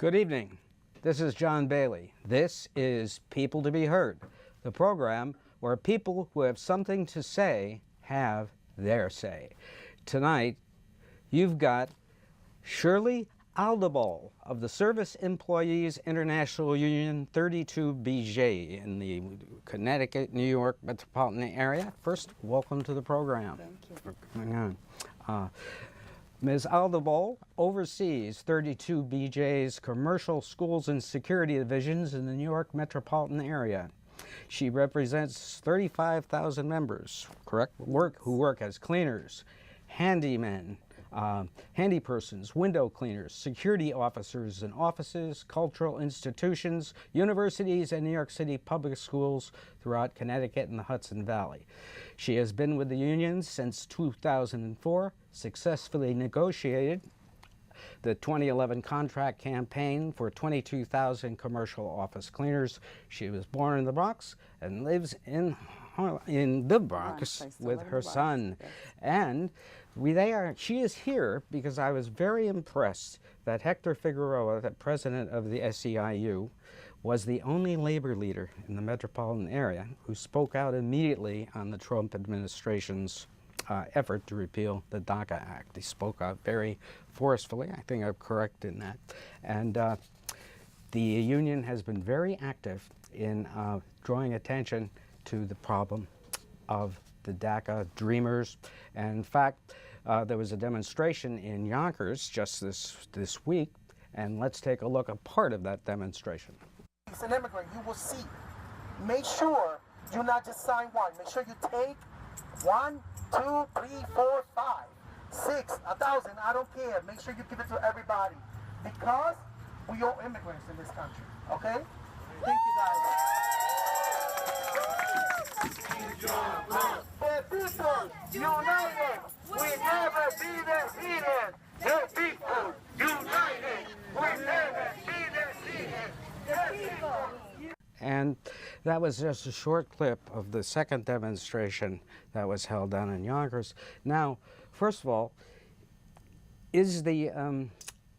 Good evening. This is John Bailey. This is People to be Heard, the program where people who have something to say have their say. Tonight, you've got Shirley Aldebol of the Service Employees International Union 32 BJ in the Connecticut, New York metropolitan area. First, welcome to the program. Thank you. For coming on. Ms. Aldebol oversees 32 BJ's commercial schools and security divisions in the New York metropolitan area. She represents 35,000 members, correct? Who work as cleaners, handymen, handypersons, window cleaners, security officers in offices, cultural institutions, universities, and New York City public schools throughout Connecticut and the Hudson Valley. She has been with the union since 2004, successfully negotiated the 2011 contract campaign for 22,000 commercial office cleaners. She was born in the Bronx and lives in the Bronx with her son. Yes. And she is here because I was very impressed that Hector Figueroa, the president of the SEIU, was the only labor leader in the metropolitan area who spoke out immediately on the Trump administration's effort to repeal the DACA Act. He spoke out very forcefully. I think I'm correct in that. And the union has been very active in drawing attention to the problem of the DACA dreamers. And in fact, there was a demonstration in Yonkers just this week, and let's take a look at part of that demonstration. As an immigrant, you will see. Make sure you not just sign one. Make sure you take 1, 2, 3, 4, 5, 6, 1,000. I don't care. Make sure you give it to everybody, because we all immigrants in this country. Okay? Thank you, guys. The people united, we never be defeated. The people united, we never be defeated. And that was just a short clip of the second demonstration that was held down in Yonkers. Now, first of all,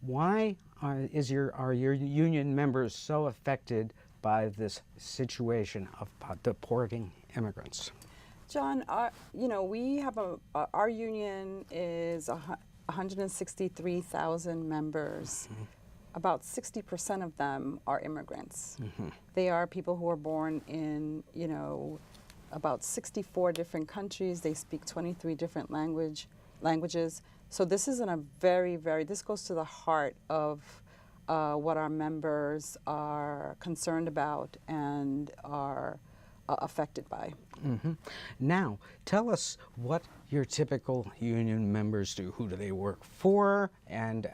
why are your union members so affected by this situation of deporting immigrants? John, we have our union is 163,000 members. Mm-hmm. About 60% of them are immigrants. Mm-hmm. They are people who are born in, about 64 different countries. They speak 23 different languages. So this is this goes to the heart of what our members are concerned about and are affected by. Mm-hmm. Now, tell us what your typical union members do. Who do they work for, and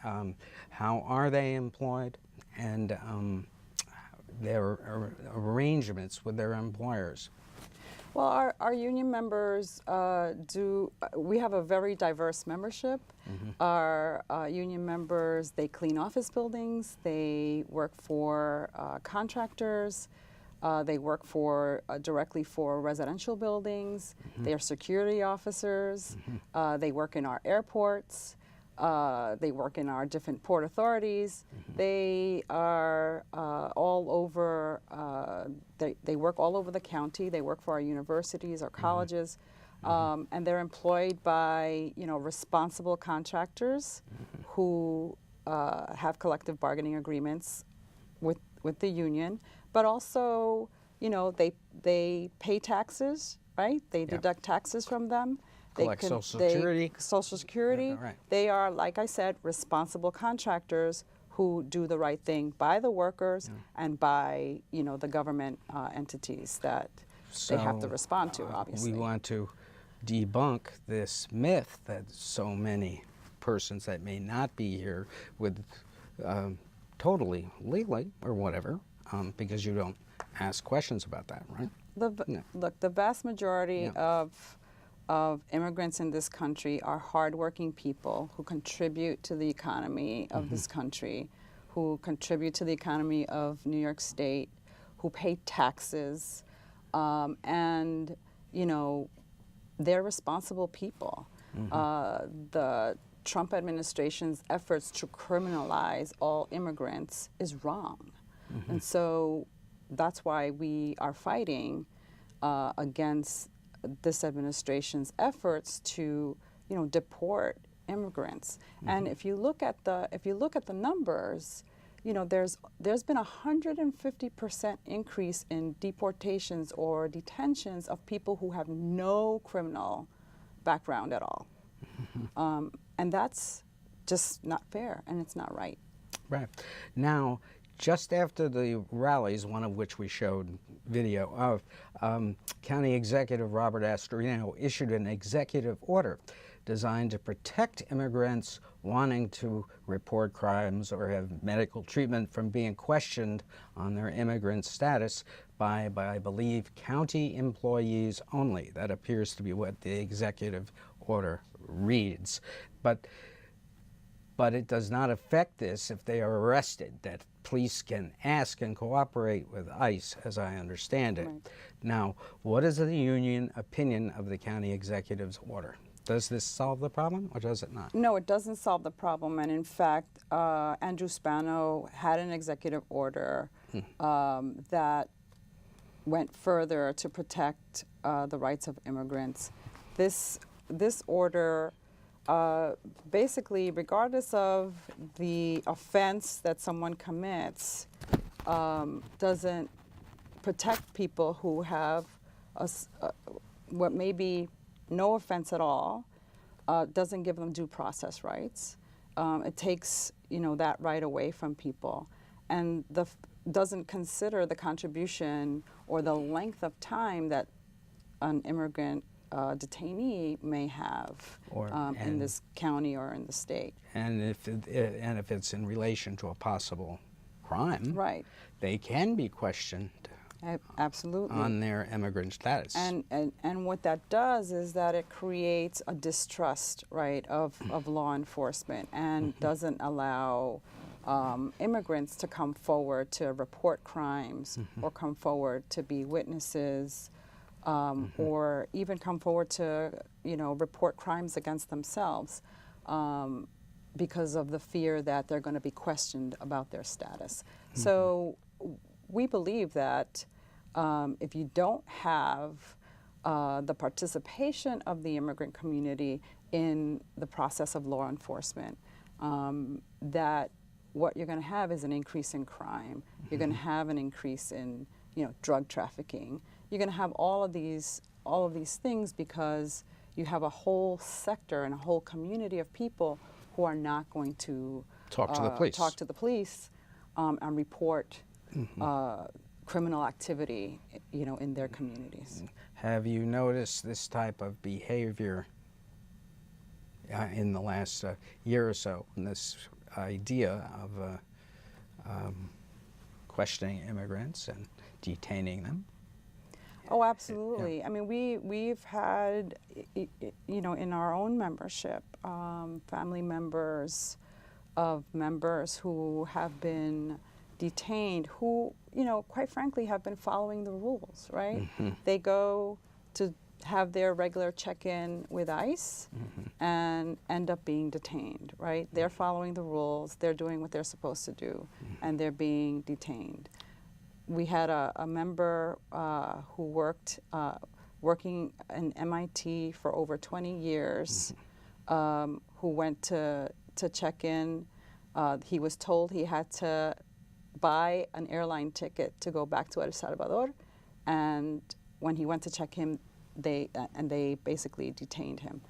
how are they employed, and their arrangements with their employers? Well, our union members we have a very diverse membership. Mm-hmm. Our union members, they clean office buildings, they work for contractors, they work directly for residential buildings. Mm-hmm. They are security officers. Mm-hmm. They work in our airports. They work in our different port authorities. Mm-hmm. They are all over. They work all over the county. They work for our universities, our colleges, mm-hmm. And they're employed by responsible contractors, mm-hmm. who have collective bargaining agreements with the union. But also, they pay taxes, right? They deduct taxes from them. Collect Social Security. Social Security. Right. They are, like I said, responsible contractors who do the right thing by the workers and by, the government entities that they have to respond to, obviously. We want to debunk this myth that so many persons that may not be here with totally legally or whatever, because you don't ask questions about that, right? Look, the vast majority of immigrants in this country are hardworking people who contribute to the economy of mm-hmm. this country, who contribute to the economy of New York State, who pay taxes, and they're responsible people. Mm-hmm. The Trump administration's efforts to criminalize all immigrants is wrong. And so that's why we are fighting against this administration's efforts to, deport immigrants. And if you look at the numbers, there's been 150% increase in deportations or detentions of people who have no criminal background at all. And that's just not fair, and it's not right. Right. Now, just after the rallies, one of which we showed video of, County Executive Robert Astorino issued an executive order designed to protect immigrants wanting to report crimes or have medical treatment from being questioned on their immigrant status by I believe, county employees only. That appears to be what the executive order reads. But it does not affect this if they are arrested, that police can ask and cooperate with ICE, as I understand it. Right. Now, what is the union opinion of the county executive's order? Does this solve the problem, or does it not? No, it doesn't solve the problem. And in fact, Andrew Spano had an executive order that went further to protect the rights of immigrants. This order basically, regardless of the offense that someone commits, doesn't protect people who have what may be no offense at all, doesn't give them due process rights. It takes that right away from people, and doesn't consider the contribution or the length of time that an immigrant detainee may have in this county or in the state. And if it's in relation to a possible crime, Right. they can be questioned Absolutely. on their immigrant status. And what that does is that it creates a distrust, right, of law enforcement, and doesn't allow immigrants to come forward to report crimes or come forward to be witnesses, or even come forward to report crimes against themselves because of the fear that they're going to be questioned about their status. So we believe that if you don't have the participation of the immigrant community in the process of law enforcement, that what you're going to have is an increase in crime. You're going to have an increase in drug trafficking. You're going to have all of these things because you have a whole sector and a whole community of people who are not going to talk to the police, and report criminal activity, in their communities. Have you noticed this type of behavior in the last year or so, in this idea of questioning immigrants and detaining them? Oh, absolutely. I mean, we've had, in our own membership, family members of members who have been detained, who, quite frankly, have been following the rules, right? They go to have their regular check-in with ICE and end up being detained, right? They're following the rules, they're doing what they're supposed to do, and they're being detained. We had a member who working in MIT for over 20 years, who went to check in. He was told he had to buy an airline ticket to go back to El Salvador, and when he went to check him, they basically detained him.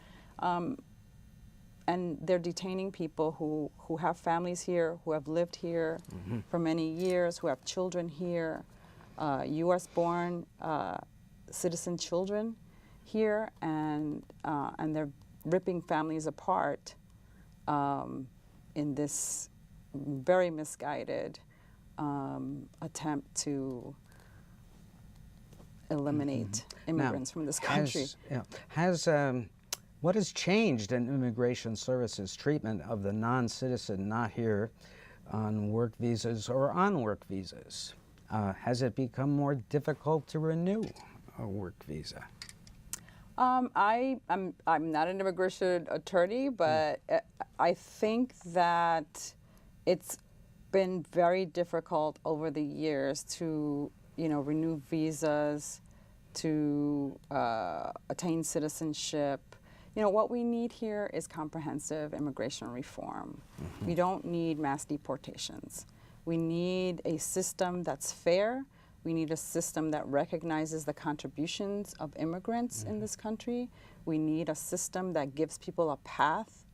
And they're detaining people who have families here, who have lived here for many years, who have children here, U.S.-born citizen children here, and they're ripping families apart in this very misguided attempt to eliminate immigrants from this country. What has changed in Immigration Services treatment of the non-citizen not here on work visas or on work visas? Has it become more difficult to renew a work visa? I'm not an immigration attorney, but I think that it's been very difficult over the years to, renew visas, to attain citizenship. What we need here is comprehensive immigration reform. We don't need mass deportations. We need a system that's fair. We need a system that recognizes the contributions of immigrants in this country. We need a system that gives people a path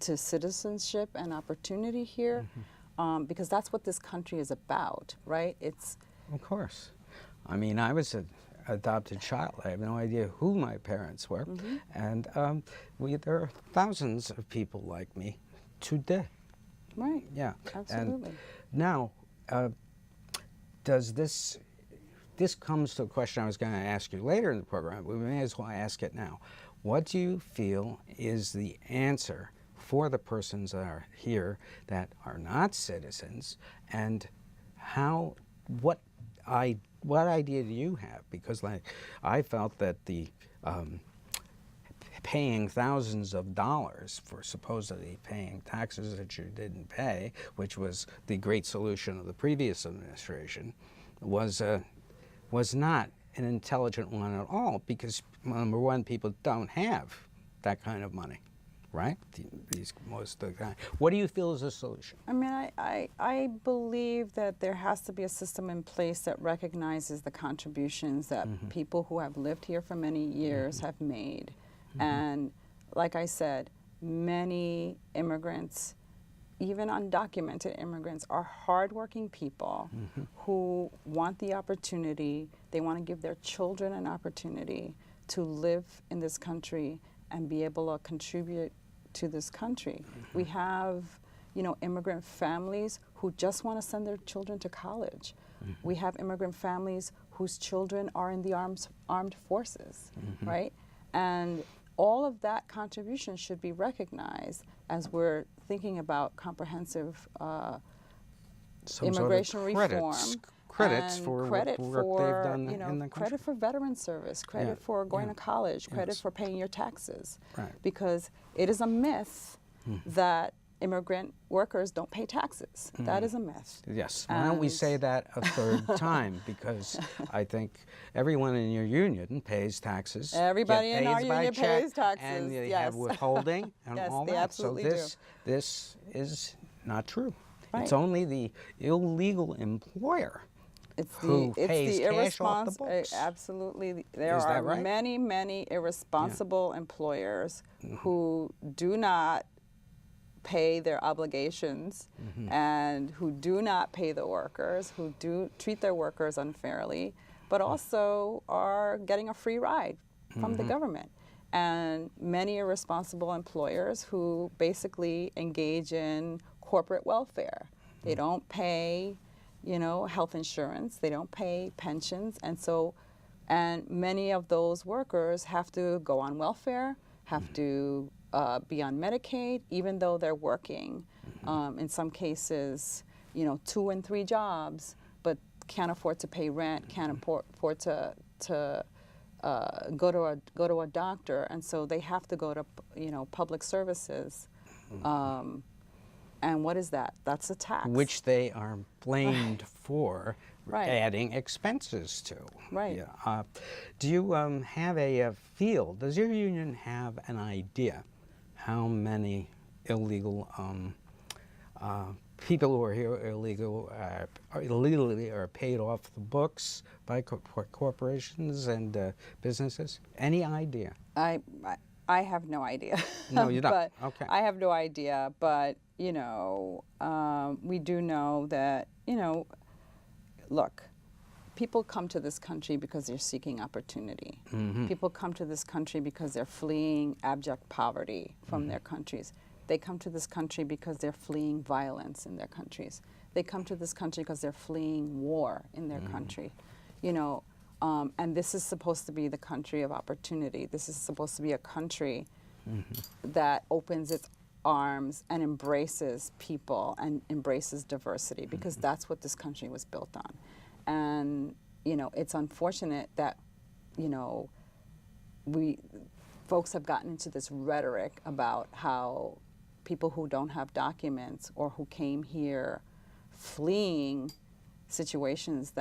to citizenship and opportunity here, because that's what this country is about, right? Of course. I mean, I was an adopted child. I have no idea who my parents were. And there are thousands of people like me today. Right. Yeah. Absolutely. And now, does this comes to a question I was going to ask you later in the program, but we may as well ask it now. What do you feel is the answer for the persons that are here that are not citizens, and what idea do you have? Because I felt that the paying thousands of dollars for supposedly paying taxes that you didn't pay, which was the great solution of the previous administration, was not an intelligent one at all, because number one, people don't have that kind of money, right? Most of the time. What do you feel is a solution? I mean, I believe that there has to be a system in place that recognizes the contributions that people who have lived here for many years have made. And like I said, many immigrants, even undocumented immigrants, are hardworking people who want the opportunity. They want to give their children an opportunity to live in this country and be able to contribute to this country. We have, immigrant families who just want to send their children to college. We have immigrant families whose children are in the armed forces, right? And all of that contribution should be recognized as we're thinking about comprehensive immigration reform. Credits for work they've done in the country. Credit for veteran service, credit for going to college, credit for paying your taxes. Right. Because it is a myth that immigrant workers don't pay taxes. That is a myth. Yes. Why don't we say that a third time? Because I think everyone in your union pays taxes. Everybody in our by union check, pays taxes. and they yes. have withholding and yes, all they that. Absolutely so this is not true. Right. It's only the illegal employer who pays cash off the books. Absolutely. There Is are that right? many, many irresponsible employers who do not pay their obligations and who do not pay the workers, who do treat their workers unfairly, but also are getting a free ride from the government. And many irresponsible employers who basically engage in corporate welfare. They don't pay, health insurance, they don't pay pensions, and many of those workers have to go on welfare, have to be on Medicaid, even though they're working. In some cases, 2 and 3 jobs, but can't afford to pay rent, can't afford to go to a doctor, and so they have to go to public services. And what is that? That's a tax. Which they are blamed for adding expenses to. Right. Yeah. Do you have a feel? Does your union have an idea how many illegal people who are here illegally are paid off the books by corporations and businesses? Any idea? I have no idea. No, you don't. But okay. I have no idea, but we do know that look, people come to this country because they're seeking opportunity. People come to this country because they're fleeing abject poverty from their countries. They come to this country because they're fleeing violence in their countries. They come to this country because they're fleeing war in their country. And this is supposed to be the country of opportunity. This is supposed to be a country that opens its arms and embraces people and embraces diversity, because that's what this country was built on. And, it's unfortunate that, folks have gotten into this rhetoric about how people who don't have documents or who came here fleeing situations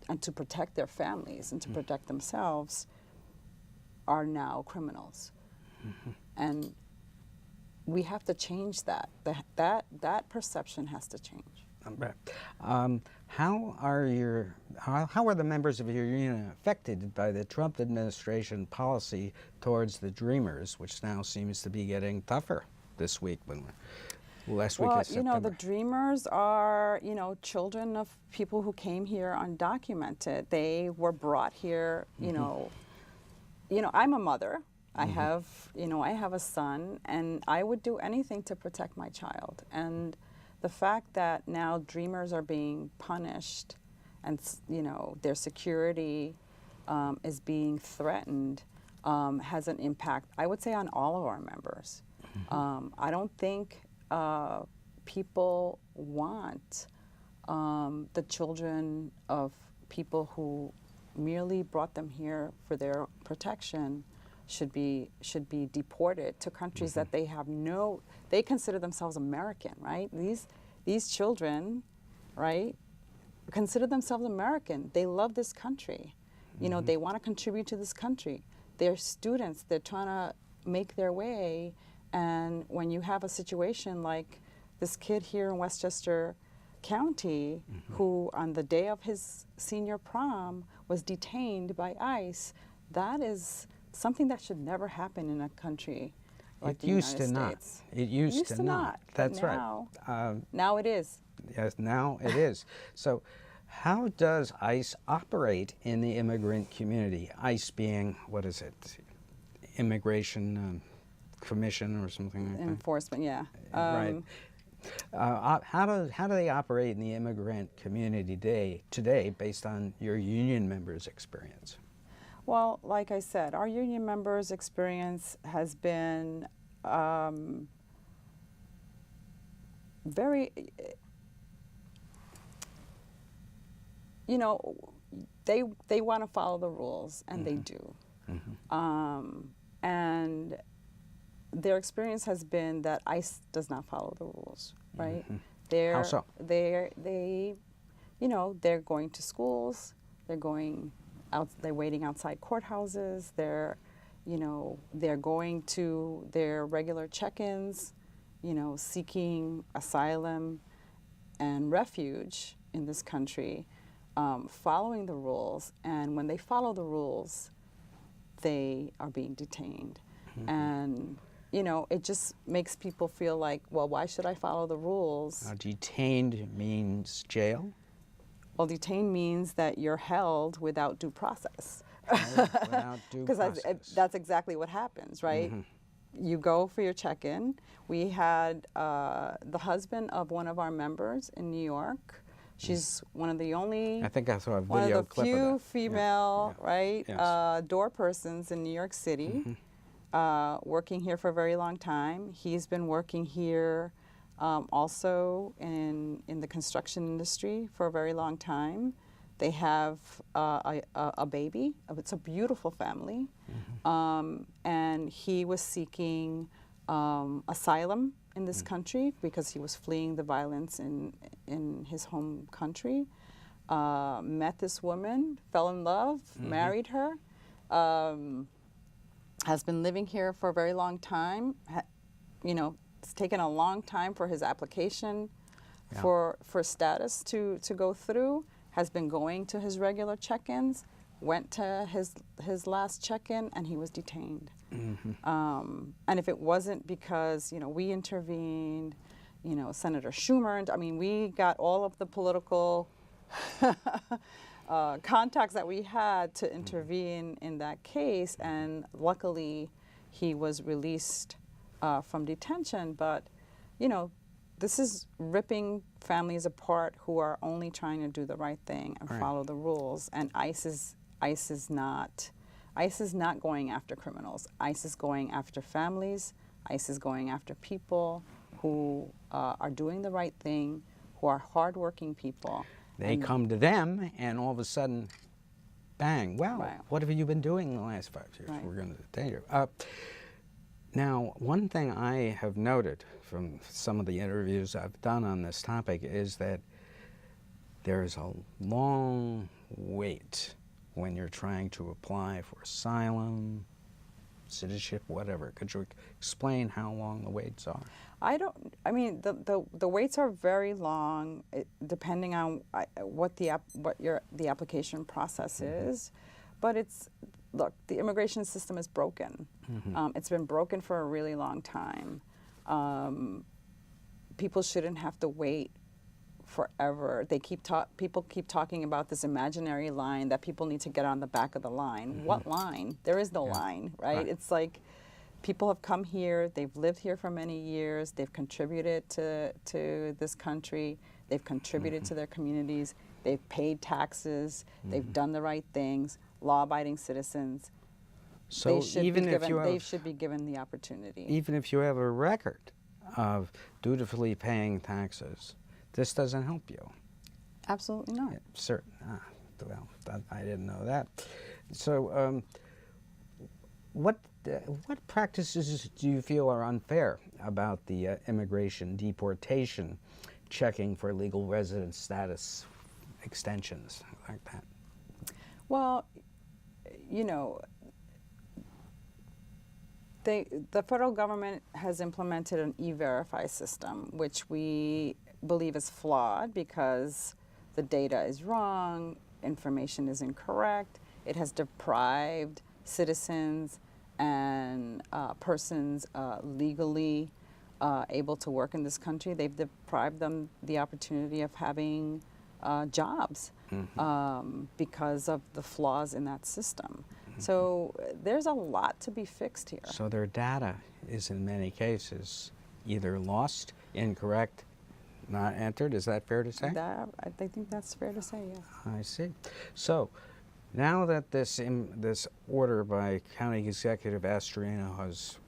and to protect their families and to protect themselves are now criminals. And we have to change that. That perception has to change. How are the members of your union affected by the Trump administration policy towards the Dreamers, which now seems to be getting tougher this week last week of September? Well, the Dreamers are, children of people who came here undocumented. They were brought here, I'm a mother. I have a son, and I would do anything to protect my child. And the fact that now Dreamers are being punished and, their security is being threatened has an impact, I would say, on all of our members. I don't think people want the children of people who merely brought them here for their protection should be deported to countries that they consider themselves American, right? These children, right, consider themselves American. They love this country. They want to contribute to this country. They're students. They're trying to make their way. And when you have a situation like this kid here in Westchester County who on the day of his senior prom was detained by ICE, that is something that should never happen in a country like the United States. It used to not. That's now, right. Now it is. Yes, now it is. So how does ICE operate in the immigrant community? ICE being, what is it, Immigration Commission or something like that? Enforcement, yeah. Right. How do they operate in the immigrant community today based on your union members' experience? Well, like I said, our union members' experience has been very, they want to follow the rules, and they do. And their experience has been that ICE does not follow the rules, right? How so? They're going to schools, they're waiting outside courthouses, they're going to their regular check-ins, seeking asylum and refuge in this country, following the rules. And when they follow the rules, they are being detained. And it just makes people feel like, well, why should I follow the rules? Detained means jail? Well, detained means that you're held without due process. Without due process. Because that's exactly what happens, right? You go for your check-in. We had the husband of one of our members in New York. She's one of the only, I think I saw a one video of the clip of few that. female, Yeah. right, Yes. door persons in New York City, working here for a very long time. He's been working here also in the construction industry for a very long time. They have a baby. It's a beautiful family. And he was seeking asylum in this country because he was fleeing the violence in his home country. Met this woman, fell in love, married her, has been living here for a very long time. It's taken a long time for his application for status to go through, has been going to his regular check-ins, went to his last check-in, and he was detained. And if it wasn't because, we intervened, Senator Schumer, we got all of the political contacts that we had to intervene in that case, and luckily he was released from detention. But, this is ripping families apart who are only trying to do the right thing and follow the rules. And ICE is not going after criminals. ICE is going after families. ICE is going after people who are doing the right thing, who are hardworking people. They come to them, and all of a sudden, bang. Well, Right. what have you been doing the last 5 years? Right. We're going to detain you. Now, one thing I have noted from some of the interviews I've done on this topic is that there's a long wait when you're trying to apply for asylum, citizenship, whatever. Could you explain how long the waits are? I mean, the waits are very long, depending on what the application process is. But look, the immigration system is broken. It's been broken for a really long time. People shouldn't have to wait forever. People keep talking about this imaginary line that people need to get on the back of the line. What line? There is no line, right? It's like people have come here, they've lived here for many years, they've contributed to this country, they've contributed to their communities, they've paid taxes, they've done the right things, law-abiding citizens. So even if you they should be given the opportunity. Even if you have a record of dutifully paying taxes, this doesn't help you. Absolutely not. Well, I didn't know that. So, what practices do you feel are unfair about the immigration deportation checking for legal residence status extensions like that? Well, you know, the federal government has implemented an e-verify system, which we believe is flawed because the data is wrong, information is incorrect. It has deprived citizens and persons legally able to work in this country. They've deprived them the opportunity of having jobs because of the flaws in that system. So there's a lot to be fixed here. So their data is in many cases either lost, incorrect, not entered. Is that fair to say? I think that's fair to say, yes. I see. So now that this order by County Executive Astorino has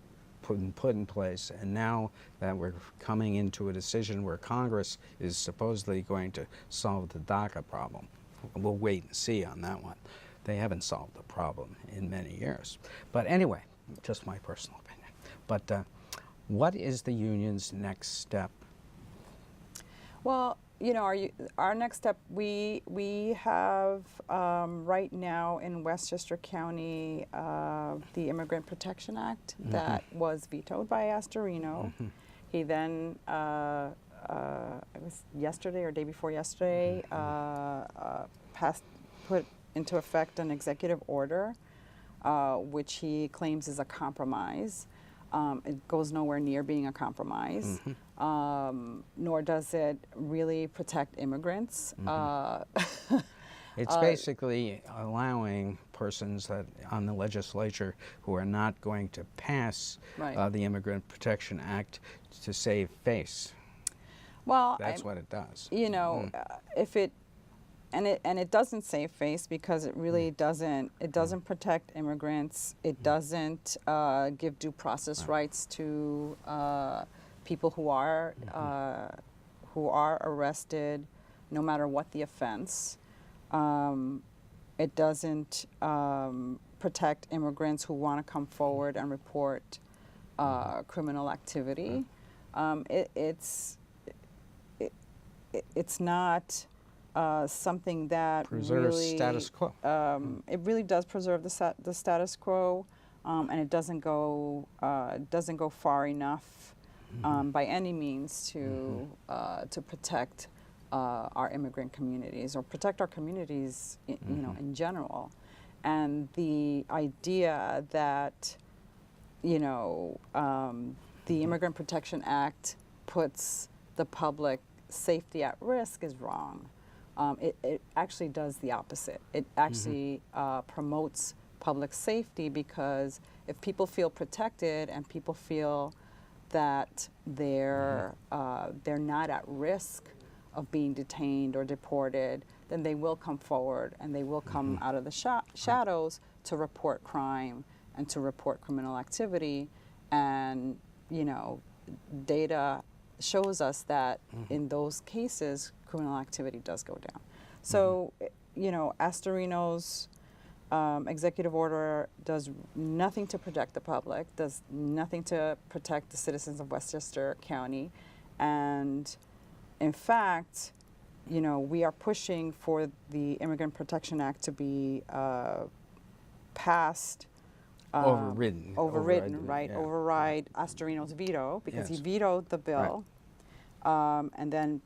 put in place, and now that we're coming into a decision where Congress is supposedly going to solve the DACA problem, we'll wait and see on that one. They haven't solved the problem in many years. But anyway, just my personal opinion. But what is the union's next step? Well, you know, our next step, we have right now in Westchester County the Immigrant Protection Act that was vetoed by Astorino. He then, it was yesterday or day before yesterday, put into effect an executive order, which he claims is a compromise. It goes nowhere near being a compromise, nor does it really protect immigrants. It's basically allowing persons that on the legislature who are not going to pass the Immigrant Protection Act to save face. Well, that's what it does. You know, if it and it doesn't save face because it really doesn't. It doesn't protect immigrants. It doesn't give due process rights to people who are arrested, no matter what the offense. It doesn't protect immigrants who want to come forward and report criminal activity. It's not something that preserves really status quo. It really does preserve the status quo, and it doesn't go far enough by any means to protect our immigrant communities or protect our communities, you know, in general. And the idea that, you know, the Immigrant Protection Act puts the public safety at risk is wrong. It actually does the opposite. It actually promotes public safety, because if people feel protected and people feel that they're not at risk of being detained or deported, then they will come forward and they will come out of the shadows to report crime and to report criminal activity. And, you know, data shows us that in those cases, criminal activity does go down. So, you know, Astorino's executive order does nothing to protect the public, does nothing to protect the citizens of Westchester County. And in fact, you know, we are pushing for the Immigrant Protection Act to be passed. Overridden. Right? Yeah. Override Astorino's veto, because Yes. he vetoed the bill, and then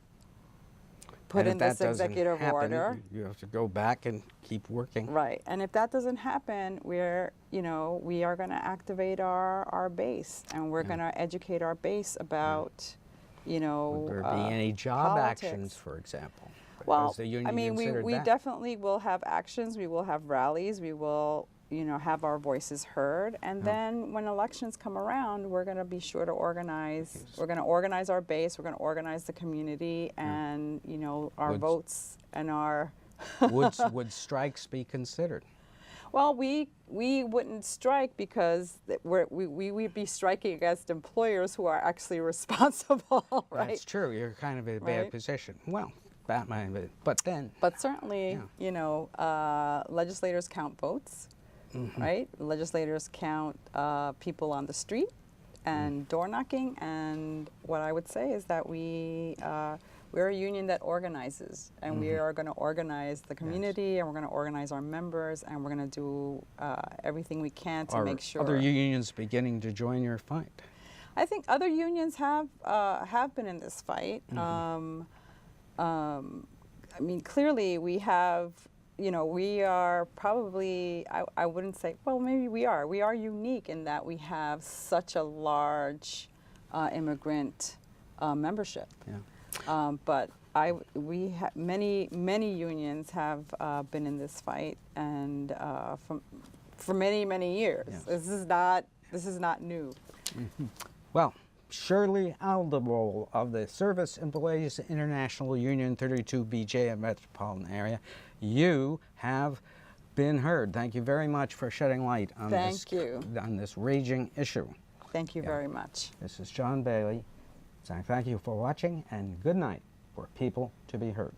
put And in if that this doesn't executive happen, order. you have to go back and keep working. Right, and if that doesn't happen, we're, you know, we are going to activate our base, and we're Yeah. going to educate our base about, you know, Would there be any job politics. actions, for example? Well, Has the union I mean, we considered that? definitely will have actions. We will have rallies. We will, you know, have our voices heard. And then when elections come around, we're going to be sure to organize. Yes. We're going to organize our base. We're going to organize the community, and you know, our Would- votes and our. Would strikes be considered? Well, we wouldn't strike because we would be striking against employers who are actually responsible, right? That's true. You're kind of in a bad Right. position. Well, that might be, but then. But certainly, Yeah. you know, legislators count votes, right? Legislators count people on the street and door knocking. And what I would say is that we're a union that organizes, and we are going to organize the community, and we're going to organize our members, and we're going to do everything we can to Are make sure. other unions beginning to join your fight? I think other unions have been in this fight. I mean, clearly we have, you know, we are probably, I wouldn't say, well, maybe we are. We are unique in that we have such a large immigrant membership. Yeah. But many unions have been in this fight, and for many years. Yes. This is not new. Well, Shirley Aldebol of the Service Employees International Union 32 BJ and Metropolitan Area, you have been heard. Thank you very much for shedding light on on this raging issue. Thank you very much. This is John Bailey saying thank you for watching, and good night for People to be Heard.